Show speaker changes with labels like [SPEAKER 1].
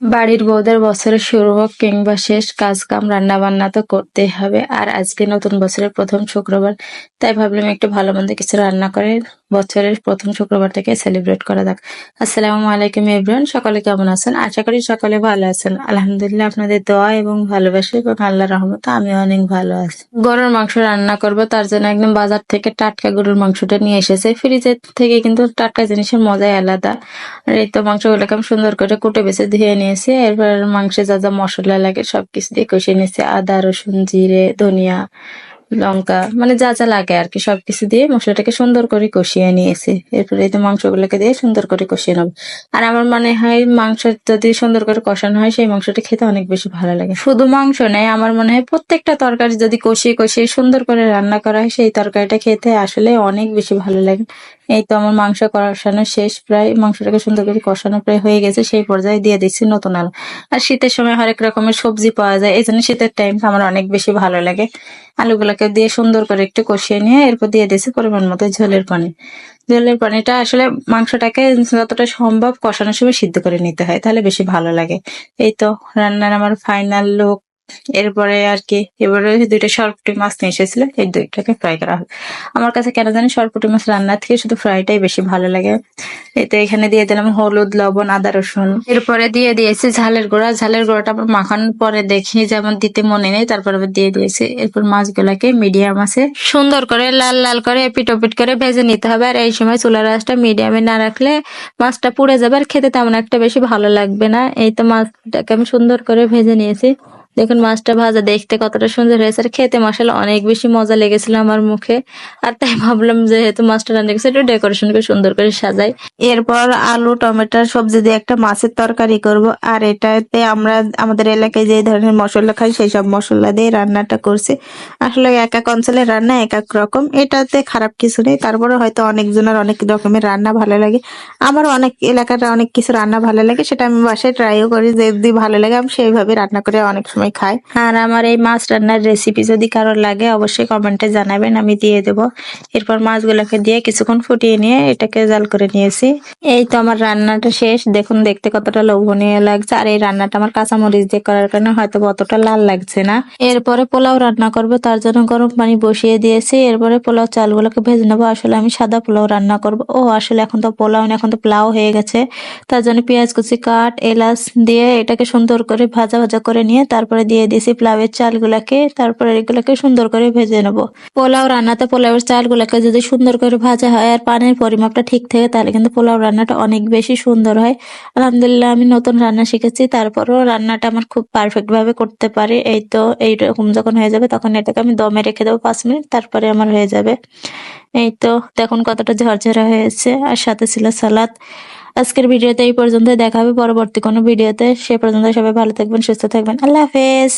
[SPEAKER 1] বাড়ির বউদের বছরের শুরু হোক কিংবা শেষ, কাজ কাম রান্না বান্না তো করতেই হবে। আর আজকে নতুন বছরের প্রথম শুক্রবার, তাই ভাবলাম একটু ভালো মন্দ কিছু রান্না করে বছরের প্রথম শুক্রবারটাকে সেলিব্রেট করা যাক। আসসালামু আলাইকুম এভরিওয়ান, সকলে কেমন আছেন? আশা করি সকলে ভালো আছেন। আলহামদুলিল্লাহ, আপনাদের দোয়া এবং ভালোবাসা এবং আল্লাহর রহমতে আমি অনেক ভালো আছি। গরুর মাংস রান্না করব, তার জন্য একদম বাজার থেকে টাটকা গরুর মাংসটা নিয়ে এসেছে। ফ্রিজের থেকে কিন্তু টাটকা জিনিসের মজাই আলাদা। আর এই তো মাংসগুলোকে আমি সুন্দর করে কুটে বেছে ধুয়ে নিয়েছি। এরপর মাংসে যা যা মশলা লাগে সবকিছু দিয়ে কষিয়ে নিয়েছি। আদা, রসুন, জিরে, ধনিয়া, লঙ্কা, মানে যা যা লাগে আর কি সবকিছু দিয়ে মশলাটাকে সুন্দর করে কষিয়ে নিয়েছি। এরপরে এই তো মাংসগুলোকে দিয়ে সুন্দর করে কষিয়ে নেবো। আর আমার মনে হয় মাংস যদি সুন্দর করে কষানো হয় সেই মাংসটা খেতে অনেক বেশি ভালো লাগে। শুধু মাংস নয়, আমার মনে হয় প্রত্যেকটা তরকারি যদি কষিয়ে কষিয়ে সুন্দর করে রান্না করা হয় সেই তরকারিটা খেতে আসলে অনেক বেশি ভালো লাগে। এই তো আমার মাংস কষানো শেষ, প্রায় মাংসটাকে সুন্দর করে কষানো প্রায় হয়ে গেছে। সেই পর্যায়ে দিয়ে দিচ্ছি নতুন আলু। আর শীতের সময় হরেক রকমের সবজি পাওয়া যায়, এই জন্য শীতের টাইমটা আমার অনেক বেশি ভালো লাগে। আলুগুলোকে দিয়ে সুন্দর করে একটু কষিয়ে নিয়ে এরপর দিয়ে দিয়েছি পরিমাণ মতো ঝোলের পানি। ঝোলের পানিটা আসলে মাংসটাকে যতটা সম্ভব কষানোর সময় সিদ্ধ করে নিতে হয়, তাহলে বেশি ভালো লাগে। এই তো রান্নার আমার ফাইনাল লুক। এরপরে আর কি এবারে দুইটা সরপুঁটি মাছ নিয়ে এসেছিল, এই দুইটাকে ফ্রাই করা হবে। আমার কাছে কেন জানি সরপুঁটি মাছ রান্নার থেকে শুধু ফ্রাইটাই বেশি ভালো লাগে। এই তো এখানে দিয়ে দিলাম হলুদ, লবণ, আদা, রসুন। এরপরে দিয়ে দিয়েছি ঝালের গুঁড়া। ঝালের গুঁড়াটা আবার মাখানোর পরে দেখি যেমন দিতে মনে নেই, তারপর আবার দিয়ে দিয়েছি। এরপর মাছগুলাকে মিডিয়াম আছে সুন্দর করে লাল লাল করে এপিট ওপিট করে ভেজে নিতে হবে। আর এই সময় চুলার আঁচটা মিডিয়ামে না রাখলে মাছটা পুড়ে যাবে আর খেতে তেমন একটা বেশি ভালো লাগবে না। এই তো মাছটাকে আমি সুন্দর করে ভেজে নিয়েছি। দেখুন মাছটা ভাজা দেখতে কতটা সুন্দর হয়েছে, আর খেতে মশলা অনেক বেশি মজা লেগেছিল আমার মুখে। আর তাই ভাবলাম যেহেতু মাছটা রান্না করছে একটু ডেকোরেশন করে সুন্দর করে সাজাই। এরপর আলু টমেটোর সবজি দিয়ে একটা মাছের তরকারি করব। আর এটাতে আমরা আমাদের এলাকায় যে ধরনের মশলা খাই সেই সব মশলা দিয়ে রান্নাটা করছি। আসলে এক এক অঞ্চলের রান্না এক এক রকম, এটাতে খারাপ কিছু নেই। তারপরে হয়তো অনেকজনের অনেক রকমের রান্না ভালো লাগে। আমার অনেক এলাকার অনেক কিছু রান্না ভালো লাগে, সেটা আমি বাসায় ট্রাইও করি। যদি ভালো লাগে আমি সেইভাবে রান্না করে অনেক সময় খাই। আর আমার এই মাছ রান্নার রেসিপি যদি কারোর লাগে অবশ্যই কমেন্টে জানাবেন, আমি দিয়ে দেবো। এরপর মাছগুলোকে দিয়ে কিছুক্ষণ ফুটিয়ে নিয়ে এটাকে জাল করে নিয়েছি। এই তো আমার রান্নাটা শেষ। দেখুন দেখতে কতটা লোভনীয় লাগছে। আর এই রান্নাটা আমার কাঁচামরিচ দিয়ে করার কারণে হয়তো অতটা লাল লাগছে না। এরপরে পোলাও রান্না করব, তার জন্য গরম পানি বসিয়ে দিয়েছি। এরপরে পোলাও চালগুলোকে ভেজে নেবো। আসলে আমি সাদা পোলাও রান্না করব। ও আসলে এখন তো পোলাও না, এখন তো পোলাও হয়ে গেছে। তার জন্য পেঁয়াজ কুচি, কাট, এলাচ দিয়ে এটাকে সুন্দর করে ভাজা ভাজা করে নিয়ে তারপরে দিয়ে দিয়েছি পোলাওয়ের চালগুলাকে। তারপরে এগুলাকে সুন্দর করে ভেজে নেবো। পোলাও রান্নাতে পোলাওয়ের চালগুলাকে যদি সুন্দর করে ভাজা হয় আর পানির পরিমাপটা ঠিক থাকে তাহলে কিন্তু পোলাও রান্নাটা অনেক বেশি সুন্দর হয়। আলহামদুলিল্লাহ, আমি নতুন রান্না শিখেছি, তারপরও রান্নাটা আমার খুব পারফেক্ট ভাবে করতে পারি। এই তো এইরকম যখন হয়ে যাবে তখন এটাকে আমি দমে রেখে দেবো 5 মিনিট, তারপরে আমার হয়ে যাবে। এই তো দেখুন কতটা ঝরঝরা হয়েছে, আর সাথে ছিল সালাদ। আজকের ভিডিওতে এই পর্যন্ত, দেখা হবে পরবর্তী কোনো ভিডিওতে। সে পর্যন্ত সবাই ভালো থাকবেন, সুস্থ থাকবেন। আল্লাহ হাফেজ।